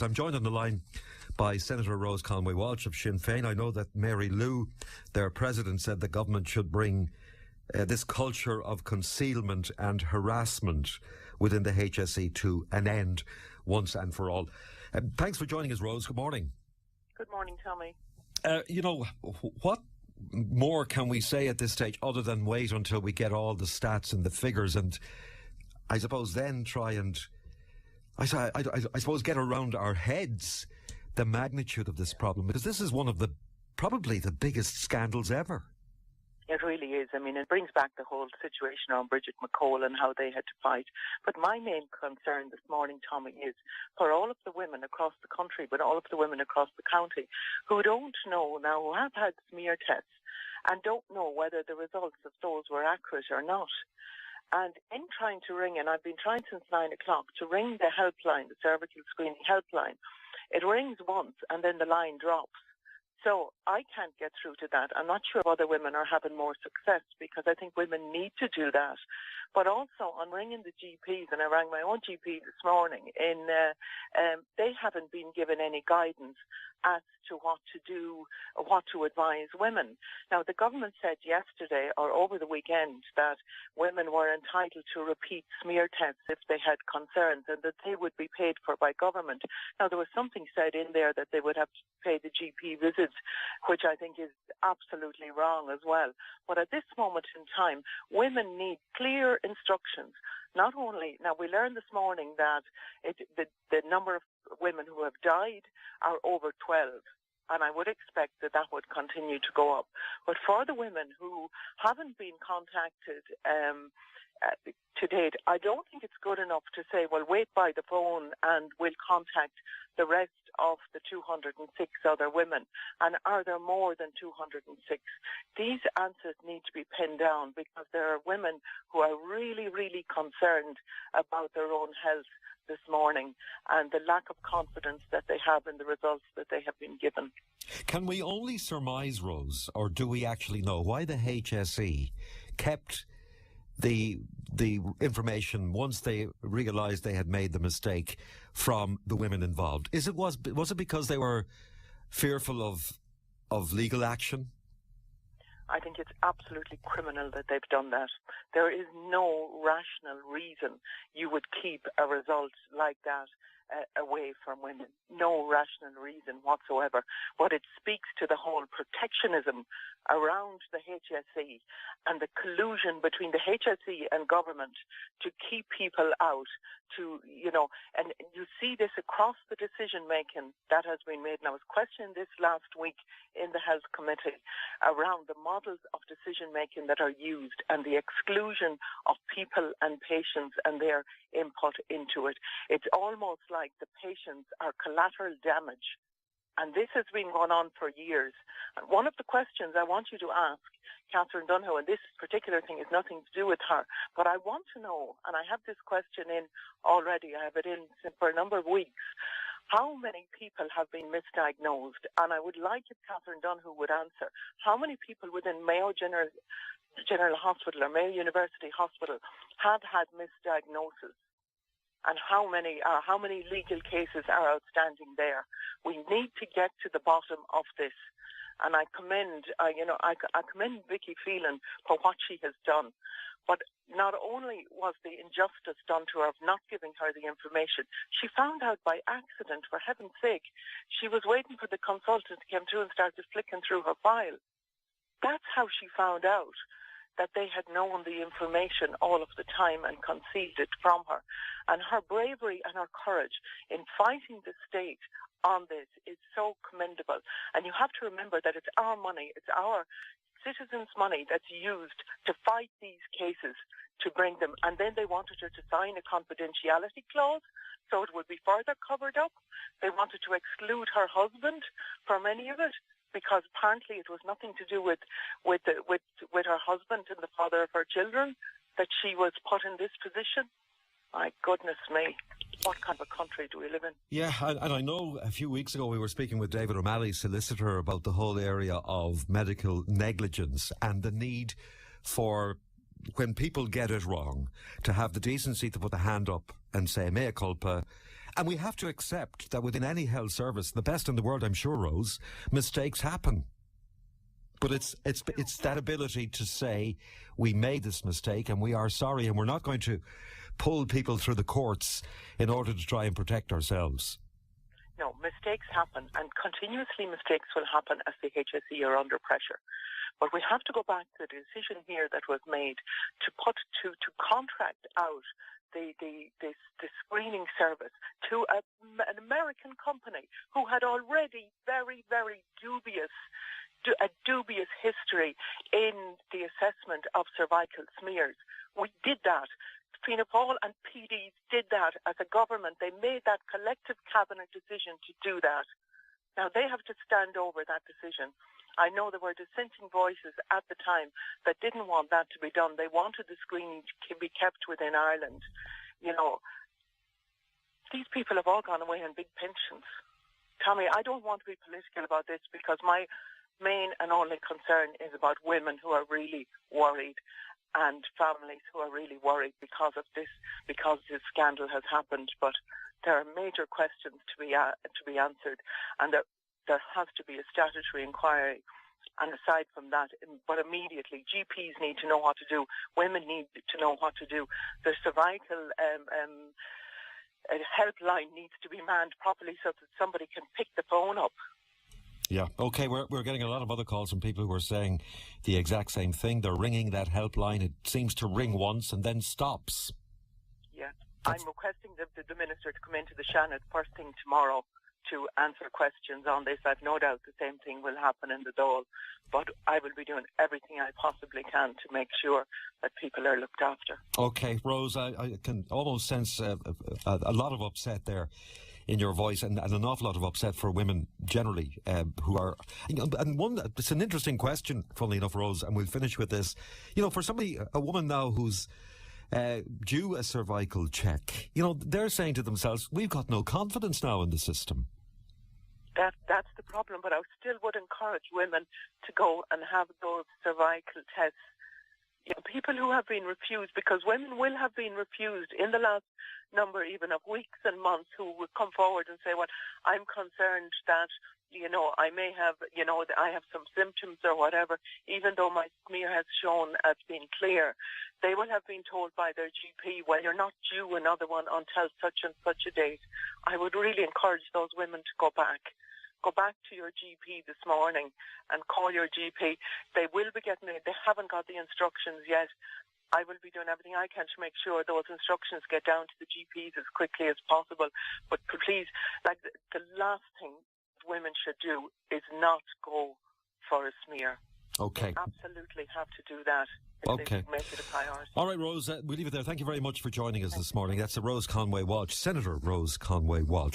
I'm joined on the line by Senator Rose Conway-Walsh of Sinn Féin. I know that Mary Lou, their president, said the government should bring this culture of concealment and harassment within the HSE to an end once and for all. Thanks for joining us, Rose. Good morning. Good morning, Tommy. What more can we say at this stage other than wait until we get all the stats and the figures, and I suppose then try and I suppose get around our heads the magnitude of this problem, because this is one of probably the biggest scandals ever. It really is. I mean, it brings back the whole situation on Bridget McCall and how they had to fight. But my main concern this morning, Tommy, is for all of the women across the country, but all of the women across the county who don't know now, who have had smear tests and don't know whether the results of those were accurate or not. And in trying to ring, and I've been trying since 9 o'clock to ring the helpline, the cervical screening helpline, it rings once and then the line drops. So I can't get through to that. I'm not sure if other women are having more success, because I think women need to do that. But also on ringing the GPs, and I rang my own GP this morning, they haven't been given any guidance as to what to do, what to advise women. Now, the government said yesterday or over the weekend that women were entitled to repeat smear tests if they had concerns, and that they would be paid for by government. Now, there was something said in there that they would have to pay the GP visits, which I think is absolutely wrong as well. But at this moment in time, women need clear instructions. Not only, now we learned this morning that the number of women who have died are over 12, and I would expect that that would continue to go up. But for the women who haven't been contacted to date, I don't think it's good enough to say, well, wait by the phone and we'll contact the rest of the 206 other women. And are there more than 206? These answers need to be pinned down, because there are women who are really, really concerned about their own health this morning and the lack of confidence that they have in the results that they have been given. Can we only surmise, Rose, or do we actually know why the HSE kept the information once they realised they had made the mistake from the women involved? Was it because they were fearful of legal action? I think it's absolutely criminal that they've done that. There is no rational reason you would keep a result like that away from women. No rational reason whatsoever. But it speaks to the whole protectionism around the HSE and the collusion between the HSE and government to keep people out, and you see this across the decision making that has been made. And I was questioning this last week in the Health Committee around the models of decision making that are used and the exclusion of people and patients and their input into it. It's almost like the patients are collateral damage. And this has been going on for years. And one of the questions I want you to ask Catherine Dunhill, and this particular thing has nothing to do with her, but I want to know, and I have this question in already, I have it in for a number of weeks, how many people have been misdiagnosed? And I would like if Catherine Dunhill would answer, how many people within Mayo General Hospital or Mayo University Hospital have had misdiagnosis? And how many legal cases are outstanding there? We need to get to the bottom of this. And I commend Vicky Phelan for what she has done. But not only was the injustice done to her of not giving her the information, she found out by accident, for heaven's sake. She was waiting for the consultant to come through and started flicking through her file. That's how she found out that they had known the information all of the time and concealed it from her. And her bravery and her courage in fighting the state on this is so commendable. And you have to remember that it's our money, it's our citizens' money that's used to fight these cases, to bring them. And then they wanted her to sign a confidentiality clause so it would be further covered up. They wanted to exclude her husband from any of it, because apparently it was nothing to do with her husband and the father of her children that she was put in this position. My goodness me, what kind of a country do we live in? Yeah, and I know a few weeks ago we were speaking with David O'Malley, solicitor, about the whole area of medical negligence and the need for, when people get it wrong, to have the decency to put the hand up and say mea culpa And we have to accept that within any health service, the best in the world, I'm sure, Rose, mistakes happen. But it's that ability to say, we made this mistake and we are sorry, and we're not going to pull people through the courts in order to try and protect ourselves. No, mistakes happen, and continuously mistakes will happen as the HSE are under pressure. But we have to go back to the decision here that was made to contract out the screening service to an American company who had already very, very dubious history in the assessment of cervical smears. We did that. Fianna Fáil and PDs did that as a government. They made that collective cabinet decision to do that. Now they have to stand over that decision. I know there were dissenting voices at the time that didn't want that to be done. They wanted the screening to be kept within Ireland. You know, these people have all gone away on big pensions. Tommy, I don't want to be political about this because my main and only concern is about women who are really worried and families who are really worried because this scandal has happened. But there are major questions to be answered, and there has to be a statutory inquiry. And aside from that, but immediately, GPs need to know what to do. Women need to know what to do. The cervical helpline needs to be manned properly so that somebody can pick the phone up. Yeah, OK, we're getting a lot of other calls from people who are saying the exact same thing. They're ringing that helpline. It seems to ring once and then stops. Yeah, I'm requesting the Minister to come into the Shannon first thing tomorrow to answer questions on this. I've no doubt the same thing will happen in the Dáil, but I will be doing everything I possibly can to make sure that people are looked after. OK, Rose, I can almost sense a lot of upset there in your voice, and an awful lot of upset for women generally who are, it's an interesting question, funnily enough, Rose, and we'll finish with this. You know, for somebody, a woman now who's due a cervical check, you know, they're saying to themselves, we've got no confidence now in the system. That's the problem, but I still would encourage women to go and have those cervical tests. You know, people who have been refused, because women will have been refused in the last number even of weeks and months, who would come forward and say, well, I'm concerned that, you know, I may have, you know, I have some symptoms or whatever, even though my smear has shown as being clear. They will have been told by their GP, well, you're not due another one until such and such a date. I would really encourage those women to go back. Go back to your GP this morning and call your GP. They will be getting it. They haven't got the instructions yet. I will be doing everything I can to make sure those instructions get down to the GPs as quickly as possible. But please, like, the last thing women should do is not go for a smear. Okay. They absolutely have to do that. Okay. Make it a priority. All right, Rose, we'll leave it there. Thank you very much for joining us this morning. That's Rose Conway-Walsh, Senator Rose Conway-Walsh.